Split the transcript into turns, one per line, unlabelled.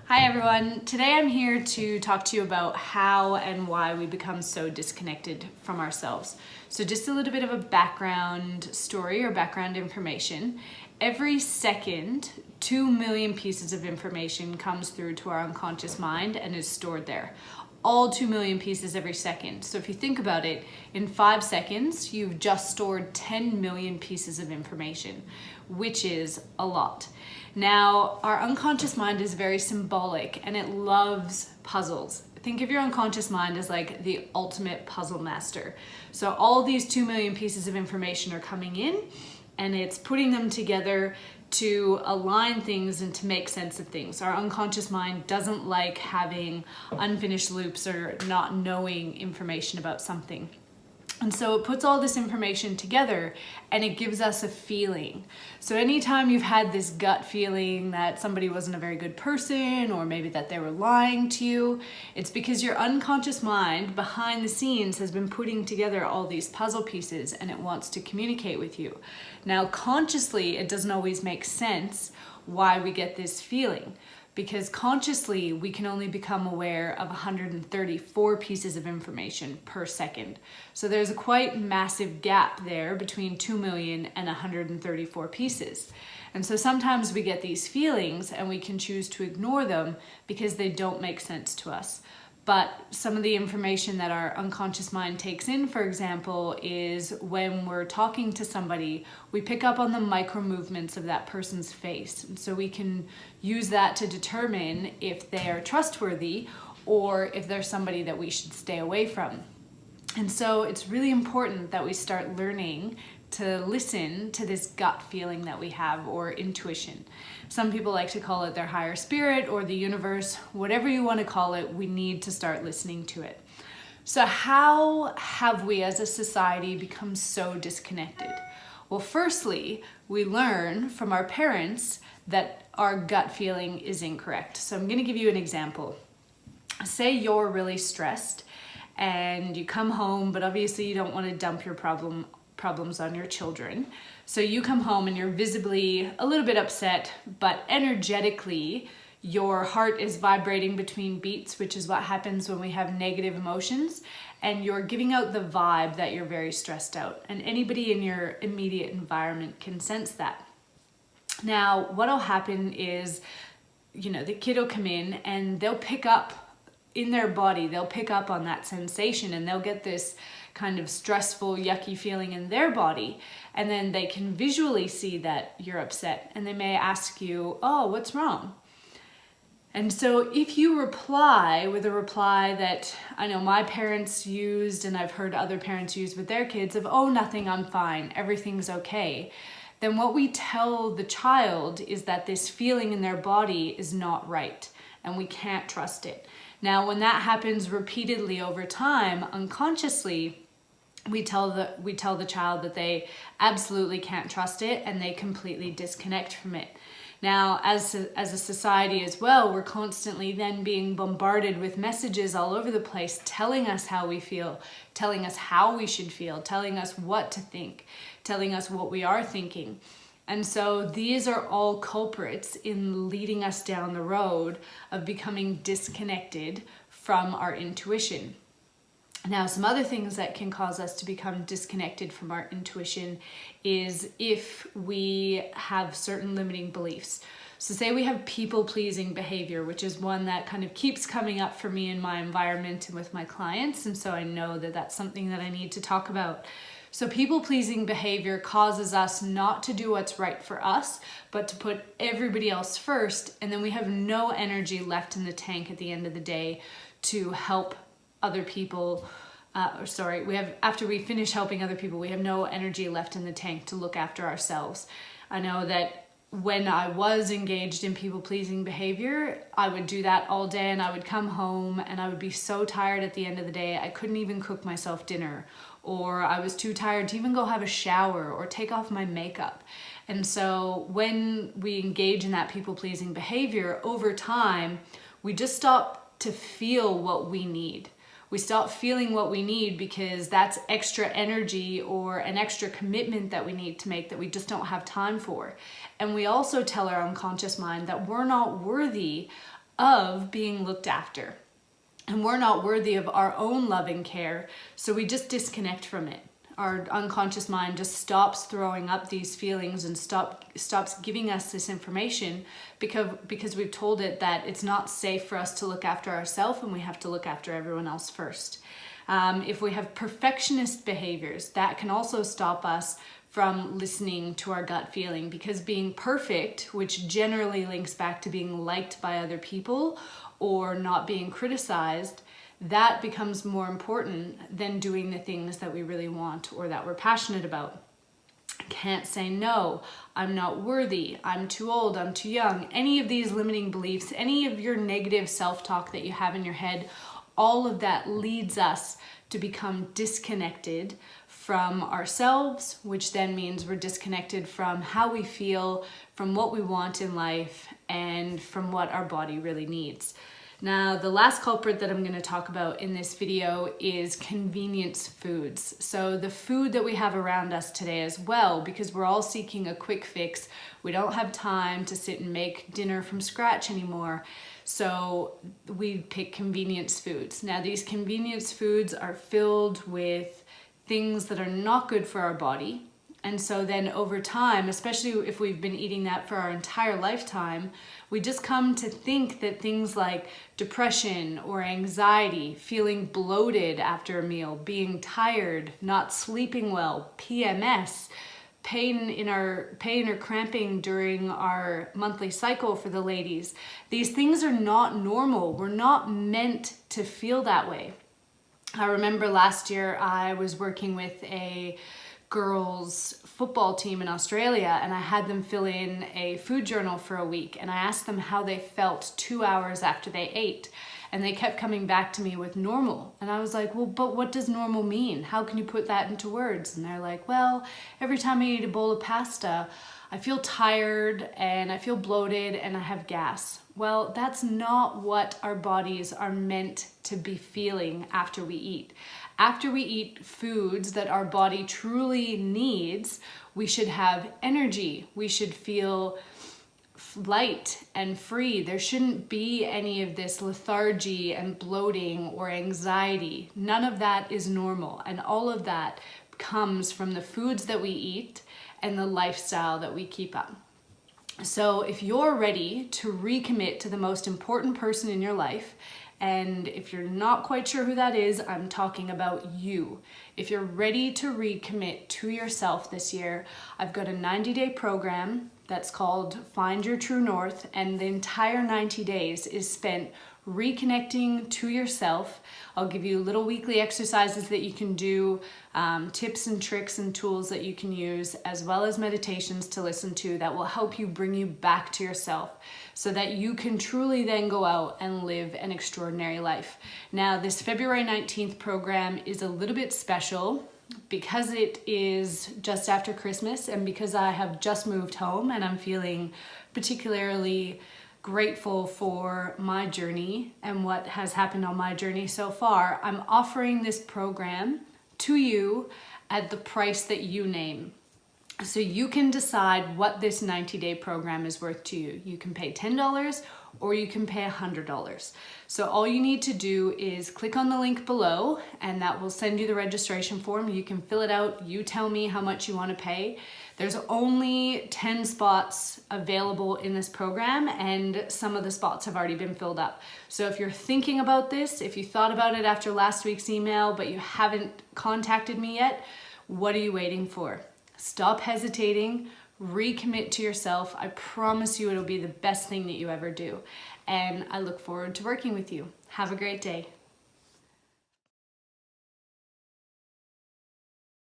Hi everyone, today I'm here to talk to you about how and why we become so disconnected from ourselves. So just a little bit of a background story or background information. Every second, 2 million pieces of information comes through to our unconscious mind and is stored there. All 2 million pieces every second. So if you think about it, in 5 seconds, you've just stored 10 million pieces of information, which is a lot. Now, our unconscious mind is very symbolic and it loves puzzles. Think of your unconscious mind as like the ultimate puzzle master. So all these 2 million pieces of information are coming in and it's putting them together to align things and to make sense of things. Our unconscious mind doesn't like having unfinished loops or not knowing information about something. And so it puts all this information together and it gives us a feeling. So anytime you've had this gut feeling that somebody wasn't a very good person or maybe that they were lying to you, it's because your unconscious mind behind the scenes has been putting together all these puzzle pieces and it wants to communicate with you. Now consciously, it doesn't always make sense why we get this feeling, because consciously we can only become aware of 134 pieces of information per second. So there's a quite massive gap there between 2 million and 134 pieces. And so sometimes we get these feelings and we can choose to ignore them because they don't make sense to us. But some of the information that our unconscious mind takes in, for example, is when we're talking to somebody, we pick up on the micro movements of that person's face. And so we can use that to determine if they are trustworthy or if they're somebody that we should stay away from. And so it's really important that we start learning to listen to this gut feeling that we have, or intuition. Some people like to call it their higher spirit or the universe, whatever you want to call it, we need to start listening to it. So how have we as a society become so disconnected? Well, firstly, we learn from our parents that our gut feeling is incorrect. So I'm going to give you an example. Say you're really stressed and you come home, but obviously you don't want to dump your problems on your children. So you come home and you're visibly a little bit upset, but energetically your heart is vibrating between beats, which is what happens when we have negative emotions, and you're giving out the vibe that you're very stressed out. And anybody in your immediate environment can sense that. Now, what'll happen is, the kid will come in and they'll pick up in their body, they'll pick up on that sensation and they'll get this kind of stressful, yucky feeling in their body. And then they can visually see that you're upset and they may ask you, oh, what's wrong? And so if you reply with a reply that I know my parents used and I've heard other parents use with their kids of, oh, nothing, I'm fine, everything's okay, then what we tell the child is that this feeling in their body is not right and we can't trust it. Now, when that happens repeatedly over time, unconsciously, we tell the child that they absolutely can't trust it and they completely disconnect from it. Now, as a society as well, we're constantly then being bombarded with messages all over the place telling us how we feel, telling us how we should feel, telling us what to think, telling us what we are thinking. And so these are all culprits in leading us down the road of becoming disconnected from our intuition. Now, some other things that can cause us to become disconnected from our intuition is if we have certain limiting beliefs. So say we have people-pleasing behavior, which is one that kind of keeps coming up for me in my environment and with my clients. And so I know that that's something that I need to talk about. So people-pleasing behavior causes us not to do what's right for us, but to put everybody else first. And then we have no energy left in the tank at the end of the day to help other people. After we finish helping other people, we have no energy left in the tank to look after ourselves. I know that when I was engaged in people-pleasing behavior, I would do that all day and I would come home and I would be so tired at the end of the day, I couldn't even cook myself dinner, or I was too tired to even go have a shower or take off my makeup. And so when we engage in that people-pleasing behavior, over time, we just stop to feel what we need. We stop feeling what we need because that's extra energy or an extra commitment that we need to make that we just don't have time for. And we also tell our unconscious mind that we're not worthy of being looked after. And we're not worthy of our own love and care, so we just disconnect from it. Our unconscious mind just stops throwing up these feelings and stops giving us this information because we've told it that it's not safe for us to look after ourselves and we have to look after everyone else first. If we have perfectionist behaviors, that can also stop us from listening to our gut feeling, because being perfect, which generally links back to being liked by other people or not being criticized, that becomes more important than doing the things that we really want or that we're passionate about. Can't say no, I'm not worthy, I'm too old, I'm too young. Any of these limiting beliefs, any of your negative self-talk that you have in your head, all of that leads us to become disconnected from ourselves, which then means we're disconnected from how we feel, from what we want in life, and from what our body really needs. Now, the last culprit that I'm going to talk about in this video is convenience foods. So the food that we have around us today as well, because we're all seeking a quick fix. We don't have time to sit and make dinner from scratch anymore. So we pick convenience foods. Now, these convenience foods are filled with things that are not good for our body. And so then over time, especially if we've been eating that for our entire lifetime, we just come to think that things like depression or anxiety, feeling bloated after a meal, being tired, not sleeping well, PMS, pain or cramping during our monthly cycle for the ladies, these things are not normal. We're not meant to feel that way. I remember last year I was working with a girls football team in Australia, and I had them fill in a food journal for a week, and I asked them how they felt 2 hours after they ate, and they kept coming back to me with normal. And I was like, well, but what does normal mean? How can you put that into words? And they're like, well, every time I eat a bowl of pasta, I feel tired and I feel bloated and I have gas. Well, that's not what our bodies are meant to be feeling after we eat. After we eat foods that our body truly needs, we should have energy. We should feel light and free. There shouldn't be any of this lethargy and bloating or anxiety. None of that is normal. And all of that comes from the foods that we eat and the lifestyle that we keep up. So if you're ready to recommit to the most important person in your life, and if you're not quite sure who that is, I'm talking about you. If you're ready to recommit to yourself this year, I've got a 90-day program that's called Find Your True North, and the entire 90 days is spent reconnecting to yourself. I'll give you little weekly exercises that you can do, tips and tricks and tools that you can use, as well as meditations to listen to that will help you bring you back to yourself so that you can truly then go out and live an extraordinary life. Now, this February 19th program is a little bit special because it is just after Christmas and because I have just moved home and I'm feeling particularly grateful for my journey and what has happened on my journey so far. I'm offering this program to you at the price that you name. So you can decide what this 90-day program is worth to you. You can pay $10 or you can pay $100. So all you need to do is click on the link below and that will send you the registration form. You can fill it out. You tell me how much you want to pay. There's only 10 spots available in this program and some of the spots have already been filled up. So if you're thinking about this, if you thought about it after last week's email but you haven't contacted me yet, what are you waiting for? Stop hesitating, recommit to yourself. I promise you it'll be the best thing that you ever do. And I look forward to working with you. Have a great day.